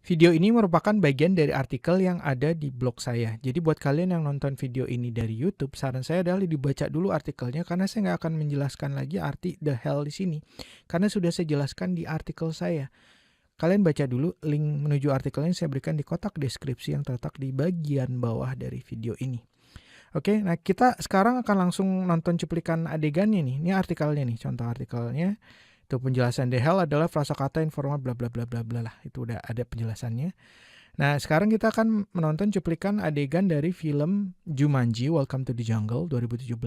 Video ini merupakan bagian dari artikel yang ada di blog saya. Jadi buat kalian yang nonton video ini dari YouTube, saran saya adalah dibaca dulu artikelnya karena saya nggak akan menjelaskan lagi arti the hell di sini. Karena sudah saya jelaskan di artikel saya. Kalian baca dulu, link menuju artikelnya saya berikan di kotak deskripsi yang terletak di bagian bawah dari video ini. Oke, nah kita sekarang akan langsung nonton cuplikan adegannya nih. Ini artikelnya nih, contoh artikelnya. Itu penjelasan the hell adalah frasa kata informal bla bla bla bla bla lah. Itu udah ada penjelasannya. Nah, sekarang kita akan menonton cuplikan adegan dari film Jumanji Welcome to the Jungle 2017.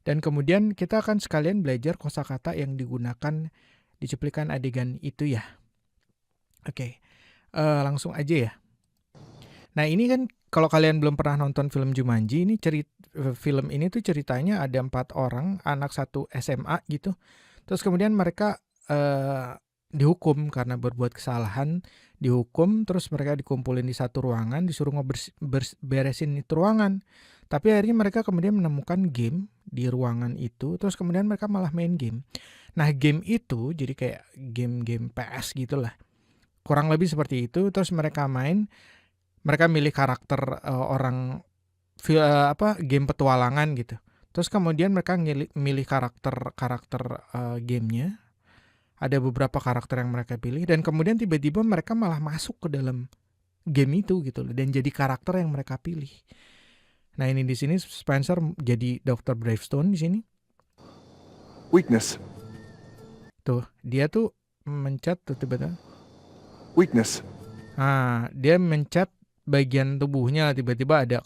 Dan kemudian kita akan sekalian belajar kosakata yang digunakan di cuplikan adegan itu ya. Oke, langsung aja ya. Nah, ini kan kalau kalian belum pernah nonton film Jumanji, ini film ini tuh ceritanya ada 4 orang, anak satu SMA gitu. Terus kemudian mereka dihukum karena berbuat kesalahan, dihukum, terus mereka dikumpulin di satu ruangan, disuruh beresin itu ruangan. Tapi akhirnya mereka kemudian menemukan game di ruangan itu, terus kemudian mereka malah main game. Nah, game itu jadi kayak game-game PS gitulah. Kurang lebih seperti itu, terus mereka main, mereka milih karakter game petualangan gitu. Terus kemudian mereka milih karakter gamenya. Ada beberapa karakter yang mereka pilih dan kemudian tiba-tiba mereka malah masuk ke dalam game itu gitu loh dan jadi karakter yang mereka pilih. Nah, ini di sini Spencer jadi Dr. Bravestone di sini. Weakness. Tuh, dia tuh mencet tuh tiba-tiba. Weakness. Dia mencet bagian tubuhnya, tiba-tiba ada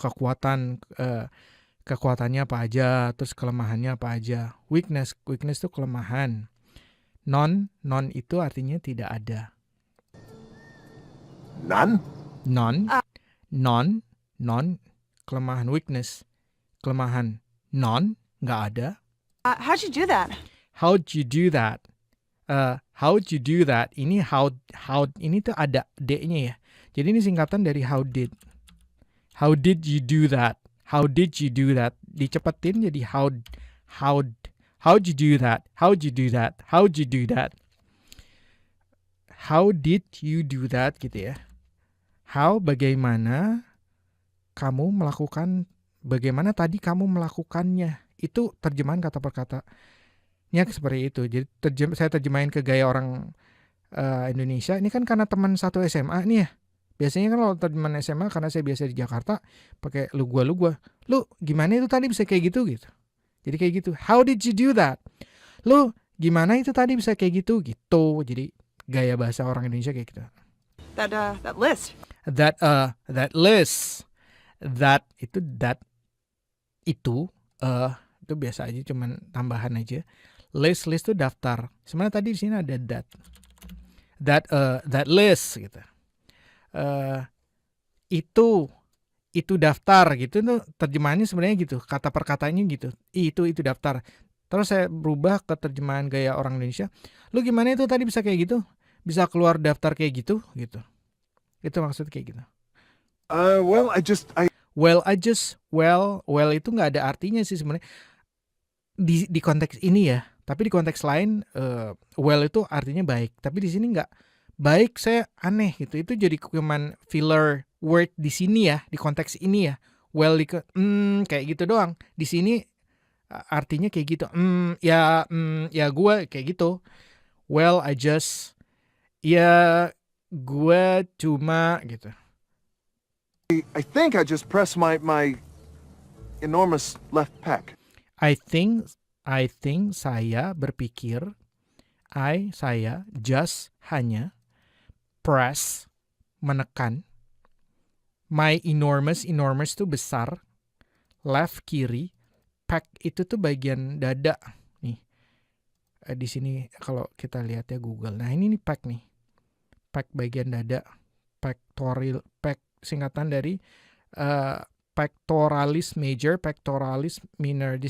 kekuatannya apa aja, terus kelemahannya apa aja. Weakness itu kelemahan. Non itu artinya tidak ada. None? Non, kelemahan. Weakness, kelemahan. Non, nggak ada. How'd you do that? How'd you do that? How'd you do that? Ini how ini tuh ada D-nya ya. Jadi ini singkatan dari how did. How did you do that? How did you do that? Dicepetin jadi how'd you do that? How'd you do that? How'd you do that? How did you do that gitu ya. How, bagaimana kamu melakukan, bagaimana tadi kamu melakukannya. Itu terjemahan kata per katanya seperti itu. Jadi saya terjemahin ke gaya orang Indonesia. Ini kan karena teman satu SMA nih ya. Biasanya kan kalau terjemahan SMA, karena saya biasa di Jakarta, pakai lu gua. Lu gimana itu tadi bisa kayak gitu gitu. Jadi kayak gitu. How did you do that? Lu gimana itu tadi bisa kayak gitu gitu. Jadi gaya bahasa orang Indonesia kayak gitu. That list. That list. Itu biasa aja, cuman tambahan aja. List itu daftar. Sebenarnya tadi di sini ada that list gitu. Itu daftar gitu tuh terjemahannya sebenarnya gitu, kata per katanya gitu. Itu daftar. Terus saya berubah ke terjemahan gaya orang Indonesia. Lu gimana itu tadi bisa kayak gitu? Bisa keluar daftar kayak gitu gitu. Itu maksud kayak gitu. Well itu nggak ada artinya sih sebenarnya di konteks ini ya. Tapi di konteks lain well itu artinya baik. Tapi di sini nggak baik, saya aneh gitu. Itu jadi cuman filler word di sini ya, di konteks ini ya. Well kayak gitu doang. Di sini artinya kayak gitu. Ya gue kayak gitu. Well, gue cuma gitu. I think I just pressed my enormous left pec. I think saya berpikir, saya just hanya press, menekan, my enormous itu besar, left kiri, pec itu tuh bagian dada nih. Di sini kalau kita lihat ya Google. Nah, ini nih pec nih. Pec bagian dada, pec singkatan dari pectoralis major, pectoralis minor,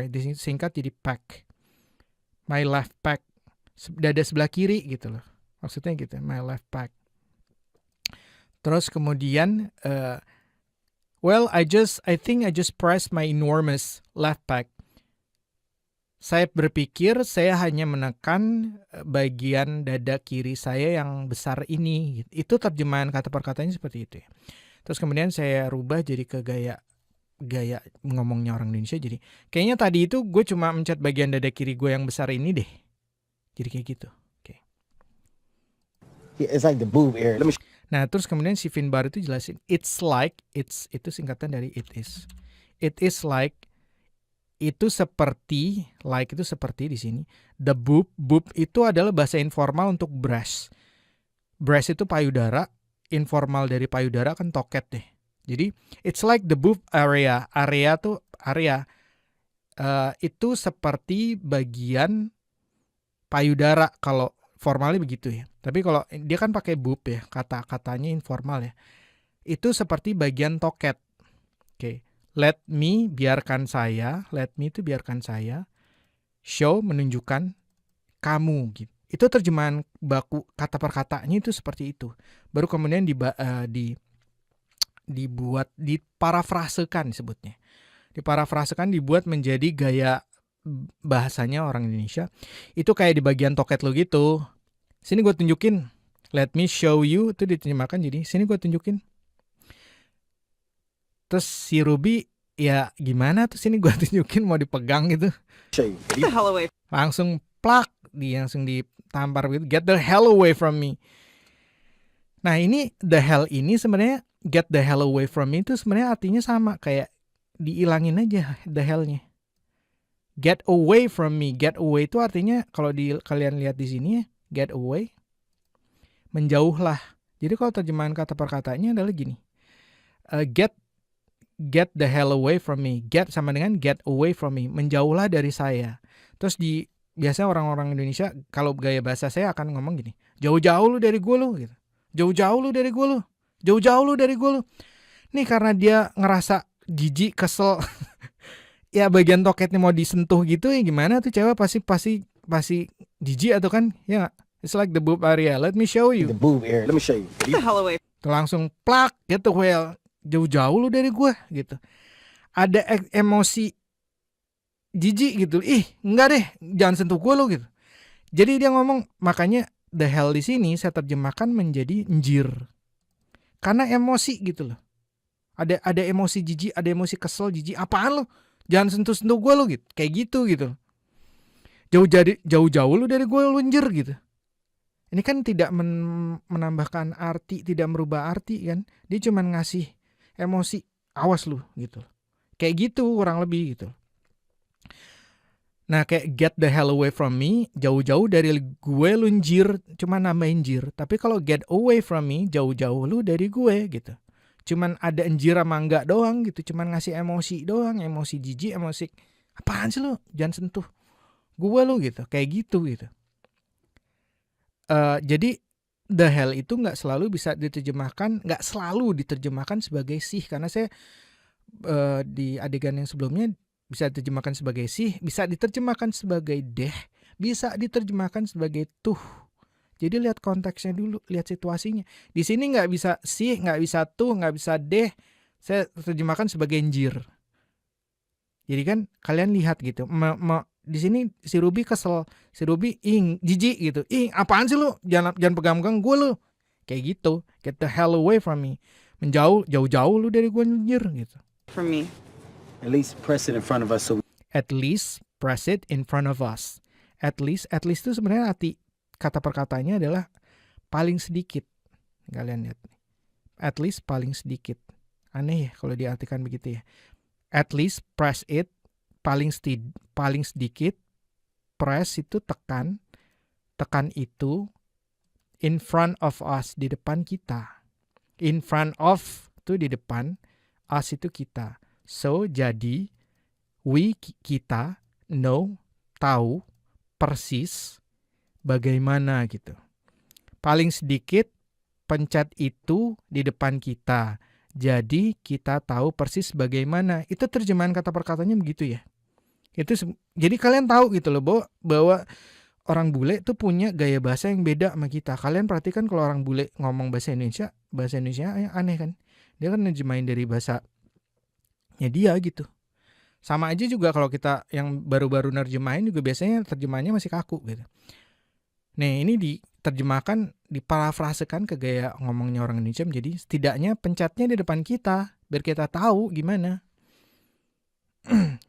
disingkat jadi pec. My left pec, dada sebelah kiri gitu loh. Maksudnya gitu, my left pec. Terus kemudian I think I just pressed my enormous left pec. Saya berpikir saya hanya menekan bagian dada kiri saya yang besar ini. Itu terjemahan kata perkataannya seperti itu ya. Terus kemudian saya rubah jadi ke gaya ngomongnya orang Indonesia. Jadi kayaknya tadi itu gue cuma mencet bagian dada kiri gue yang besar ini deh. Jadi kayak gitu. Oke. Yeah, it's like the boob area. Let me Nah terus kemudian si Finbar itu jelasin it's like, itu singkatan dari it is. It is like, itu seperti, like itu seperti di sini. The boob itu adalah bahasa informal untuk breast. Breast itu payudara, informal dari payudara kan toket deh. Jadi it's like the boob area. Area tuh area. Itu seperti bagian payudara kalau formalnya begitu ya. Tapi kalau dia kan pakai boob ya, kata-katanya informal ya. Itu seperti bagian toket. Oke. Let me, biarkan saya. Let me itu biarkan saya. Show, menunjukkan kamu gitu. Itu terjemahan baku kata perkataannya itu seperti itu. Baru kemudian dibuat, diparafrasekan disebutnya. Diparafrasekan, dibuat menjadi gaya bahasanya orang Indonesia. Itu kayak di bagian toket lo gitu. Sini gue tunjukin. Let me show you, itu diterjemahkan jadi sini gue tunjukin. Terus si Ruby ya gimana tuh, sini gue tunjukin, mau dipegang gitu. show you. Get the hell away. Langsung plak, langsung ditampar gitu. Get the hell away from me. Nah ini the hell ini sebenarnya, get the hell away from me itu sebenarnya artinya sama, kayak diilangin aja the hell-nya. Get away from me. Get away itu artinya kalau kalian lihat di sini ya, get away, menjauhlah. Jadi kalau terjemahan kata perkataannya adalah gini. Get the hell away from me. Get sama dengan get away from me. Menjauhlah dari saya. Terus biasanya orang-orang Indonesia kalau gaya bahasa saya akan ngomong gini. Jauh-jauh lu dari gue lu gitu. Jauh-jauh lu dari gue lu. Jauh-jauh lu dari gue lu. Nih karena dia ngerasa jijik, kesel. Ya bagian toketnya mau disentuh gitu ya gimana tuh cewek pasti jijik atau kan ya gak? It's like the boob area. Let me show you. The boob area. Let me show you. Get the hell away. Tuh langsung plak gitu, well, jauh-jauh lu dari gue gitu. Ada emosi jijik gitu. Ih, enggak deh, jangan sentuh gue lu gitu. Jadi dia ngomong, makanya the hell di sini saya terjemahkan menjadi njir. Karena emosi gitu loh. Ada emosi jijik, ada emosi kesel, jijik. Apaan lu? Jangan sentuh-sentuh gue lu gitu. Kayak gitu. Jauh-jauh lu dari gue lu njir gitu. Ini kan tidak menambahkan arti, tidak merubah arti kan. Dia cuma ngasih emosi, awas lu gitu. Kayak gitu kurang lebih gitu. Nah kayak get the hell away from me, jauh-jauh dari gue lu njir, cuma nambahin jir. Tapi kalau get away from me, jauh-jauh lu dari gue gitu. Cuman ada njir sama enggak doang gitu. Cuman ngasih emosi doang, emosi jijik, emosi apaan sih lu, jangan sentuh gue lu gitu. Kayak gitu. Jadi the hell itu nggak selalu diterjemahkan sebagai sih, karena saya di adegan yang sebelumnya bisa diterjemahkan sebagai sih, bisa diterjemahkan sebagai deh, bisa diterjemahkan sebagai tuh. Jadi lihat konteksnya dulu, lihat situasinya. Di sini nggak bisa sih, nggak bisa tuh, nggak bisa deh. Saya terjemahkan sebagai njir. Jadi kan kalian lihat gitu. Di sini si Ruby kesel, si Ruby jijik gitu. Apaan sih lu? Jangan pegang-pegang gue lu. Kayak gitu. Get the hell away from me. Jauh-jauh lu dari gue njir gitu. From me. At least press it in front of us so At least press it in front of us. At least itu sebenarnya arti kata perkataannya adalah paling sedikit. Kalian lihat. At least paling sedikit. Aneh ya kalau diartikan begitu ya. At least press it, paling sedikit. Press itu tekan itu in front of us, di depan kita. In front of itu di depan, us itu kita. So jadi kita know, tahu persis bagaimana gitu. Paling sedikit pencet itu di depan kita. Jadi kita tahu persis bagaimana. Itu terjemahan kata perkataannya begitu ya. Jadi kalian tahu gitu loh bahwa orang bule itu punya gaya bahasa yang beda sama kita. Kalian perhatikan kalau orang bule ngomong bahasa Indonesia aneh kan. Dia kan nerjemahin dari bahasanya dia gitu. Sama aja juga kalau kita yang baru-baru nerjemahin juga biasanya terjemahannya masih kaku gitu. Nih ini diterjemahkan, diparafrasekan ke gaya ngomongnya orang Indonesia, jadi setidaknya pencetnya di depan kita biar kita tahu gimana.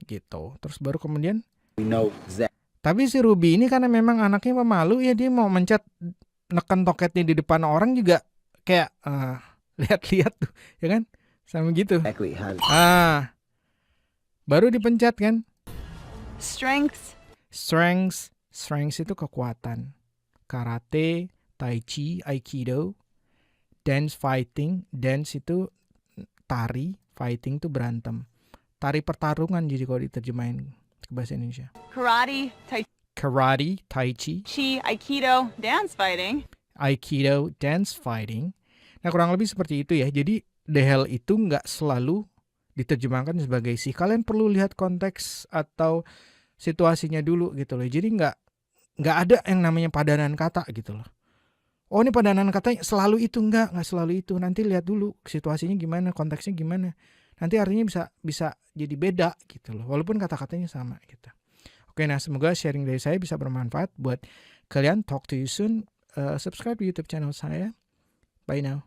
Gitu. Terus baru kemudian We know Zach. tapi si Ruby ini karena memang anaknya pemalu ya, dia mau mencet neken toketnya di depan orang juga kayak lihat-lihat tuh ya kan, sama gitu. Exactly how. Baru dipencet kan. Strengths. Strengths itu kekuatan. Karate, tai chi, aikido, dance fighting. Dance itu tari, fighting itu berantem. Tari pertarungan jadi kalau diterjemahin ke bahasa Indonesia. Karate, Tai chi, aikido, dance fighting. aikido, dance fighting. Nah kurang lebih seperti itu ya. Jadi the hell itu nggak selalu diterjemahkan sebagai sih. Kalian perlu lihat konteks atau situasinya dulu gitu loh. Jadi nggak ada yang namanya padanan kata gitu loh. Oh ini padanan kata selalu itu, nggak selalu itu. Nanti lihat dulu situasinya gimana, konteksnya gimana. Nanti artinya bisa jadi beda gitu loh. Walaupun kata-katanya sama gitu. Oke, nah semoga sharing dari saya bisa bermanfaat buat kalian. Talk to you soon. Subscribe di YouTube channel saya. Bye now.